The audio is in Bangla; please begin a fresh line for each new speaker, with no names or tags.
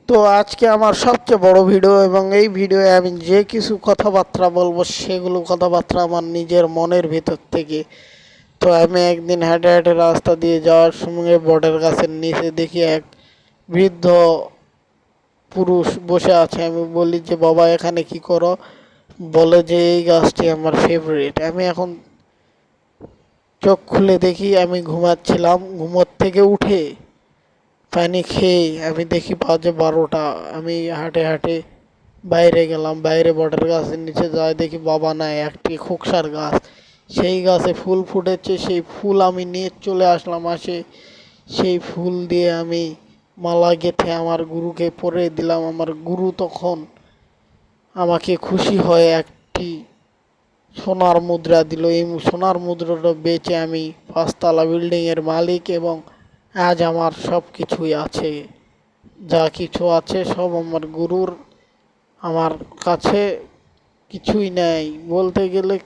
তো আজকে আমার সবচেয়ে বড় ভিডিও, এবং এই ভিডিওয়ে আমি যে কিছু কথাবার্তা বলবো সেগুলো কথাবার্তা আমার নিজের মনের ভিতর থেকে। তো আমি একদিন হেঁটে হেঁটে রাস্তা দিয়ে যাওয়ার সময় বটের গাছের নিচে দেখি এক বৃদ্ধ পুরুষ বসে আছে। আমি বলি যে, বাবা এখানে কি করো? বলে যে, এই গাছটি আমার ফেভারিট। আমি এখন চোখ খুলে দেখি আমি ঘুমাচ্ছিলাম, ঘুমোর থেকে উঠে পানি খেয়ে আমি দেখি বাজে 12টা। আমি হাঁটে হাঁটে বাইরে গেলাম, বাইরে বটের গাছের নিচে যাই, দেখি বাবা নাই, একটি খোকসার গাছ। সেই গাছে ফুল ফুটেছে, সেই ফুল আমি নিয়ে চলে আসলাম। সেই ফুল দিয়ে আমি মালা গেঁথে আমার গুরুকে পরিয়ে দিলাম। আমার গুরু তখন আমাকে খুশি হয়ে একটি সোনার মুদ্রা দিল। এই সোনার মুদ্রাটা বেচে আমি 5 তলা বিল্ডিংয়ের মালিক, এবং আজ আমার সব কিছুই আছে। যা কিছু আছে সব আমার গুরুর। আমার কাছে কিছুই নেই বলতে গেলে।